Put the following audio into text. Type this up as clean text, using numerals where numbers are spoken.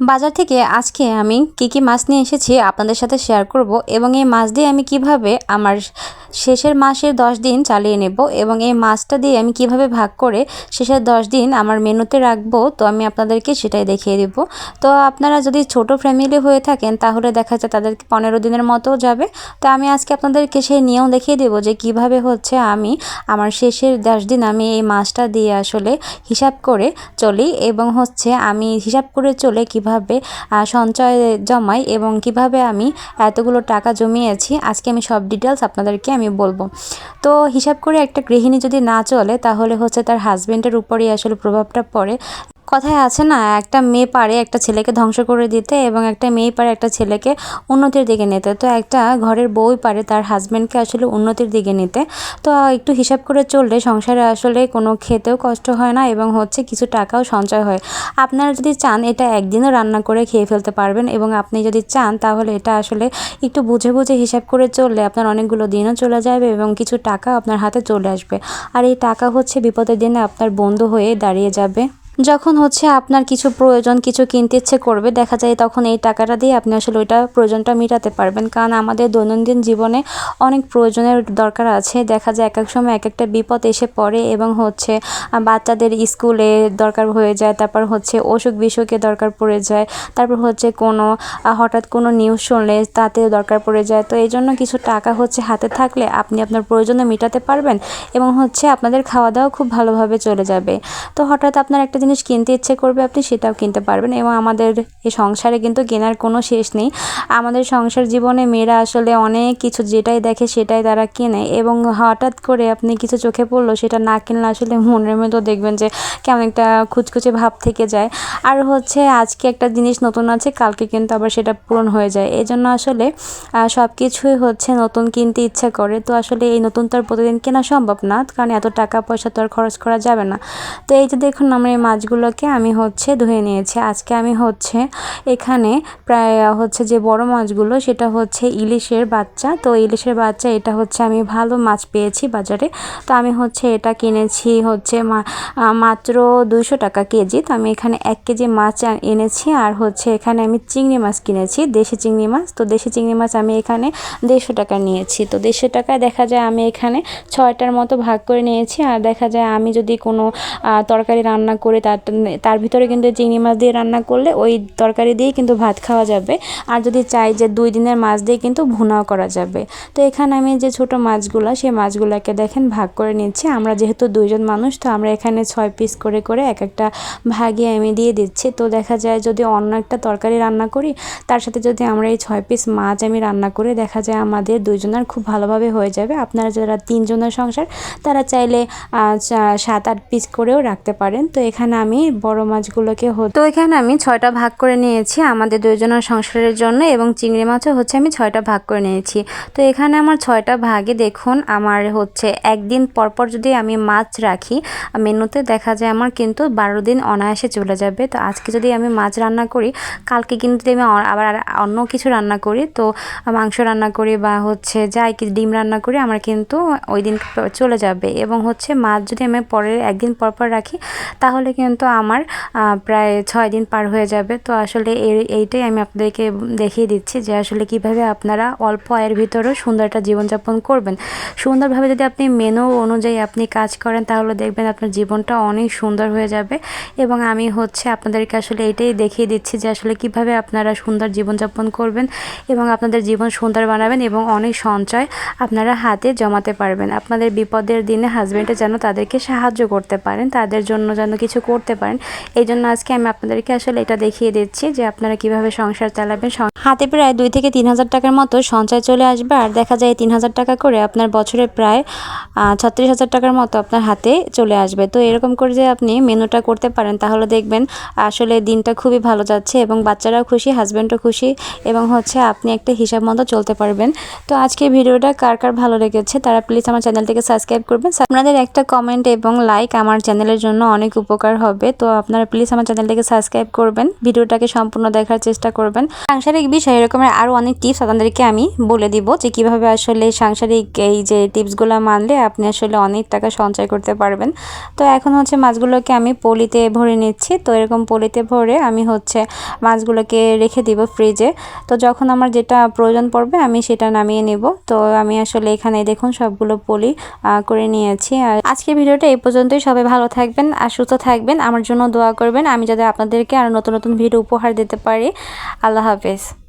বাজার থেকে আজকে আমি কি মাছ নিয়ে এসেছি আপনাদের সাথে শেয়ার করব এবং এই মাছ দিয়ে আমি কিভাবে আমার শেষের মাসের 10 দিন চালিয়ে নেব এবং এই মাছটা দিয়ে আমি কিভাবে ভাগ করে শেষের 10 দিন আমার মেনুতে রাখবো, তো আমি আপনাদেরকে সেটাই দেখিয়ে দেব। তো আপনারা যদি ছোট ফ্যামিলি হয়ে থাকেন তাহলে দেখা যায় তাদেরকে 15 দিনের মতো যাবে। তো আমি আজকে আপনাদেরকে সেই নিয়ম দেখিয়ে দেব যে কিভাবে হচ্ছে আমি আমার শেষের 10 দিন আমি এই মাছটা দিয়ে আসলে হিসাব করে চলি এবং হচ্ছে আমি হিসাব করে চলে কিভাবে সঞ্চয় জমাই এবং কিভাবে আমি এতগুলো টাকা জমিয়েছি আজকে আমি সব ডিটেলস আপনাদেরকে আমি বলবো। তো হিসাব করে একটা গৃহিণী যদি না চলে তাহলে হচ্ছে তার হাজবেন্ডের উপরেই আসলে প্রভাবটা পড়ে। কথায় আছে না, একটা মেয়ে পারে একটা ছেলেকে ধ্বংস করে দিতে এবং একটা মেয়ে পারে একটা ছেলেকে উন্নতির দিকে নিতে। তো একটা ঘরের বউই পারে তার হাজব্যান্ডকে আসলে উন্নতির দিকে নিতে। তো একটু হিসাব করে চললে সংসারে আসলে কোনো খেতেও কষ্ট হয় না এবং হচ্ছে কিছু টাকাও সঞ্চয় হয়। আপনারা যদি চান এটা একদিনও রান্না করে খেয়ে ফেলতে পারবেন এবং আপনি যদি চান তাহলে এটা আসলে একটু বুঝে বুঝে হিসাব করে চললে আপনার অনেকগুলো দিনও চলে যাবে এবং কিছু টাকা আপনার হাতে চলে আসবে। আর এই টাকা হচ্ছে বিপদের দিনে আপনার বন্ধু হয়ে দাঁড়িয়ে যাবে। যখন হচ্ছে আপনার কিছু প্রয়োজন কিছু কিনতে ইচ্ছে করবে দেখা যায় তখন এই টাকাটা দিয়ে আপনি আসলে ওইটা প্রয়োজনটা মেটাতে পারবেন। কারণ আমাদের দৈনন্দিন জীবনে অনেক প্রয়োজনের দরকার আছে। দেখা যায় এক এক সময় এক একটা বিপদ এসে পড়ে এবং হচ্ছে বাচ্চাদের স্কুলে দরকার হয়ে যায়, তারপর হচ্ছে অসুখ বিসুখে দরকার পড়ে যায়, তারপর হচ্ছে কোনো হঠাৎ কোনো নিউজ শুনলে তাতেও দরকার পড়ে যায়। তো এই জন্য কিছু টাকা হচ্ছে হাতে থাকলে আপনি আপনার প্রয়োজনে মেটাতে পারবেন এবং হচ্ছে আপনাদের খাওয়া দাওয়া খুব ভালোভাবে চলে যাবে। তো হঠাৎ আপনার একটা জিনিস কিনতে ইচ্ছে করবে আপনি সেটাও কিনতে পারবেন এবং আমাদের এই সংসারে কিন্তু কেনার কোনো শেষ নেই। আমাদের সংসার জীবনে মেয়েরা আসলে অনেক কিছু যেটাই দেখে সেটাই তারা কেনে এবং হঠাৎ করে আপনি কিছু চোখে পড়লো সেটা না কিনলে আসলে মনের মধ্যে দেখবেন যে কেমন একটা খুঁতখুঁচে ভাব থেকে যায়। আর হচ্ছে আজকে একটা জিনিস নতুন আছে কালকে কিন্তু আবার সেটা পূরণ হয়ে যায়। এই জন্য আসলে সব কিছুই হচ্ছে নতুন কিনতে ইচ্ছা করে। তো আসলে এই নতুন তো আর প্রতিদিন কেনা সম্ভব না, কারণ এত টাকা পয়সা তো আর খরচ করা যাবে না। তো এই যে দেখুন আমরা এই মাছগুলোকে আমি হচ্ছে ধুয়ে নিয়েছি। আজকে আমি হচ্ছে এখানে প্রায় হচ্ছে যে বড় মাছগুলো সেটা হচ্ছে ইলিশের বাচ্চা। তো ইলিশের বাচ্চা এটা হচ্ছে আমি ভালো মাছ পেয়েছি বাজারে। তো আমি হচ্ছে এটা কিনেছি হচ্ছে মাত্র 200 টাকা কেজি। তো আমি এখানে 1 কেজি মাছ এনেছি আর হচ্ছে এখানে আমি চিংড়ি মাছ কিনেছি, দেশি চিংড়ি মাছ। তো দেশি চিংড়ি মাছ আমি এখানে 150 টাকা নিয়েছি। তো 150 টাকায় দেখা যায় আমি এখানে 6টার মতো ভাগ করে নিয়েছি। আর দেখা যায় আমি যদি কোনো তরকারি রান্না করে তার ভিতরে কিন্তু চিংড়ি মাছ দিয়ে রান্না করলে ওই তরকারি দিয়েই কিন্তু ভাত খাওয়া যাবে। আর যদি চাই যে 2 দিনের মাছ দিয়ে কিন্তু ভুনাও করা যাবে। তো এখানে আমি যে ছোট মাছগুলো সেই মাছগুলোকে দেখেন ভাগ করে নিচ্ছি। আমরা যেহেতু 2 জন মানুষ তো আমরা এখানে 6 পিস করে করে এক একটা ভাগে আমি দিয়ে দিচ্ছি। তো দেখা যায় যদি অন্য একটা তরকারি রান্না করি তার সাথে যদি আমরা এই 6 পিস মাছ আমি রান্না করে দেখা যায় আমাদের 2 জনের খুব ভালোভাবে হয়ে যাবে। আপনারা যারা 3 জনের সংসার তারা চাইলে 7-8 পিস করেও রাখতে পারেন। তো এখানে আমি বড় মাছগুলোকে তো এখানে আমি 6টা ভাগ করে নিয়েছি আমাদের 2 জনের সংসারের জন্য এবং চিংড়ি মাছও হচ্ছে আমি 6টা ভাগ করে নিয়েছি। তো এখানে আমার 6টা ভাগে দেখুন আমার হচ্ছে একদিন পরপর যদি আমি মাছ রাখি মেনুতে দেখা যায় আমার কিন্তু 12 দিন অনায়াসে চলে যাবে। তো আজকে যদি আমি মাছ রান্না করি কালকে কিন্তু আমি আবার অন্য কিছু রান্না করি, তো মাংস রান্না করি বা হচ্ছে যাই কি ডিম রান্না করি আমার কিন্তু ওই দিন চলে যাবে। এবং হচ্ছে মাছ যদি আমি পরের একদিন পরপর রাখি তাহলে কিন্তু আমার প্রায় 6 দিন পার হয়ে যাবে। তো আসলে এইটাই আমি আপনাদেরকে দেখিয়ে দিচ্ছি যে আসলে কিভাবে আপনারা অল্প আয়ের ভিতরেও সুন্দর একটা জীবনযাপন করবেন। সুন্দরভাবে যদি আপনি মেনু অনুযায়ী আপনি কাজ করেন তাহলে দেখবেন আপনার জীবনটা অনেক সুন্দর হয়ে যাবে। এবং আমি হচ্ছে আপনাদেরকে আসলে এইটাই দেখিয়ে দিচ্ছি যে আসলে কিভাবে আপনারা সুন্দর জীবনযাপন করবেন এবং আপনাদের জীবন সুন্দর বানাবেন এবং অনেক সঞ্চয় আপনারা হাতে জমাতে পারবেন। আপনাদের বিপদের দিনে হাজব্যান্ডে যেন তাদেরকে সাহায্য করতে পারেন, তাদের জন্য যেন কিছু করতে পারেন। এই জন্য আজকে আমি আপনাদেরকে আসলে এটা দেখিয়ে দিচ্ছি যে আপনারা কিভাবে সংসার চালাবেন। হাতে প্রায় 2 থেকে 3 হাজার টাকার মতো সঞ্চয় চলে আসবে। আর দেখা যায় 3 হাজার টাকা করে আপনার বছরে প্রায় 36,000 টাকার মতো আপনার হাতে চলে আসবে। তো এরকম করে যে আপনি মেনুটা করতে পারেন তাহলে দেখবেন আসলে দিনটা খুবই ভালো যাচ্ছে এবং বাচ্চারাও খুশি, হাজব্যান্ডও খুশি এবং হচ্ছে আপনি একটা হিসাব মতো চলতে পারবেন। তো আজকে ভিডিওটা কার কার ভালো লেগেছে তারা প্লিজ আমার চ্যানেলটিকে সাবস্ক্রাইব করবেন। আপনাদের একটা কমেন্ট এবং লাইক আমার চ্যানেলের জন্য অনেক উপকার হবে। তো আপনারা প্লিজ আমার চ্যানেলটাকে সাবস্ক্রাইব করবেন, ভিডিওটাকে সম্পূর্ণ দেখার চেষ্টা করবেন। সাংসারিক বিষয় এরকমের আরও অনেক টিপস আপনাদেরকে আমি বলে দিব যে কিভাবে আসলে সাংসারিক এই যে টিপসগুলো মানলে আপনি আসলে অনেক টাকা সঞ্চয় করতে পারবেন। তো এখন হচ্ছে মাছগুলোকে আমি পলিতে ভরে নিচ্ছি। তো এরকম পলিতে ভরে আমি হচ্ছে মাছগুলোকে রেখে দিব ফ্রিজে। তো যখন আমার যেটা প্রয়োজন পড়বে আমি সেটা নামিয়ে নেব। তো আমি আসলে এখানে দেখুন সবগুলো পলি করে নিয়েছি। আর আজকের ভিডিওটা এই পর্যন্তই। সবাই ভালো থাকবেন আর সুস্থ থাকবেন, আমার জন্য দোয়া করবেন আমি যাতে আপনাদেরকে আরও নতুন নতুন ভিডিও উপহার দিতে পারি। আল্লাহ হাফেজ।